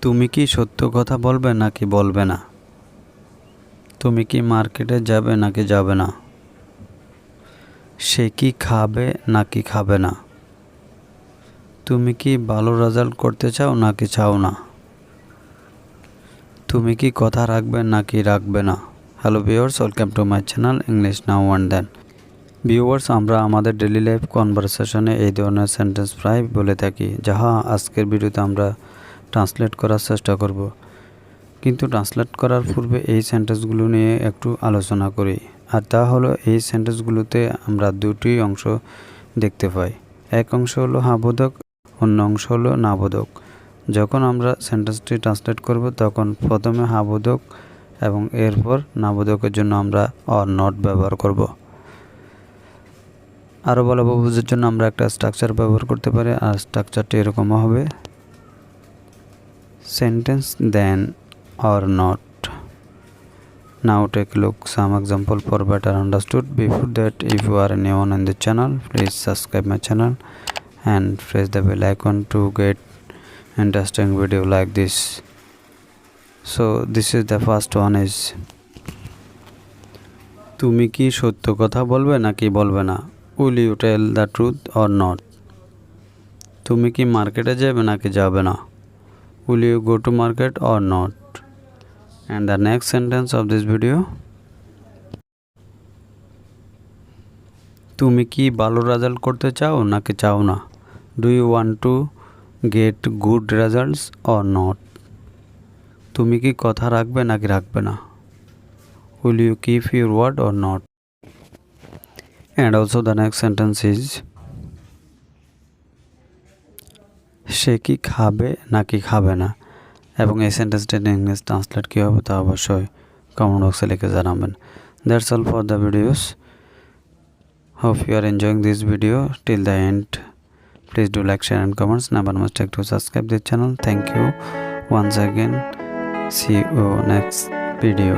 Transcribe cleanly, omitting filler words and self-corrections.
তুমি কি সত্য কথা বলবে নাকি বলবে না? তুমি কি মার্কেটে যাবে নাকি যাবে না? সে কি খাবে নাকি খাবে না? তুমি কি ভালো রেজাল্ট করতে চাও নাকি চাও না? তুমি কি কথা রাখবে নাকি রাখবে না? Hello viewers, welcome to my channel English now and then. Viewers, আমরা আমাদের ডেইলি লাইফ কনভারসেশনে এই ধরনের সেন্টেন্স প্রায় বলে থাকি, যাহা আজকের ভিডিওতে আমরা ট্রান্সলেট করার চেষ্টা করব। কিন্তু ট্রান্সলেট করার পূর্বে এই সেন্টেন্সগুলো নিয়ে একটু আলোচনা করি। আর তা হলো, এই সেন্টেন্সগুলোতে আমরা দুটি অংশ দেখতে পাই। এক অংশ হলো হাবোধক, অন্য অংশ হলো নাবোধক। যখন আমরা সেন্টেন্সটি ট্রান্সলেট করব তখন প্রথমে হাবোধক এবং এরপর নাবোধকের জন্য আমরা অর নট ব্যবহার করব। আরও ভালোভাবে বোঝার জন্য আমরা একটা স্ট্রাকচার ব্যবহার করতে পারি, আর স্ট্রাকচারটি এরকম হবে: sentence then or not. Now take a look some example for better understood. Before that, if you are new on the channel, please subscribe my channel and press the bell icon to get interesting video like this. So this is the first one is, তুমি কি সত্য কথা বলবে নাকি বলবে না? Will you tell the truth or not? তুমি কি মার্কেটে যাবে নাকি যাবে না? Will you go to market or not? And the next sentence of this video, তুমি কি ভালো রেজাল্ট করতে চাও নাকি চাও না? Do you want to get good results or not? তুমি কি কথা রাখবে নাকি রাখবে না? Will you keep your word or not? And also the next sentence is, সে কি খাবে নাকি খাবে না? এবং এই সেন্টেন্সটি ইংলিশ ট্রান্সলেট কী হবে তা অবশ্যই কমেন্ট বক্সে লিখে জানাবেন। That's all for the videos. Hope you are enjoying this video till the end. Please do like, share and comments. Never mistake to subscribe this channel. Thank you once again. See you next video.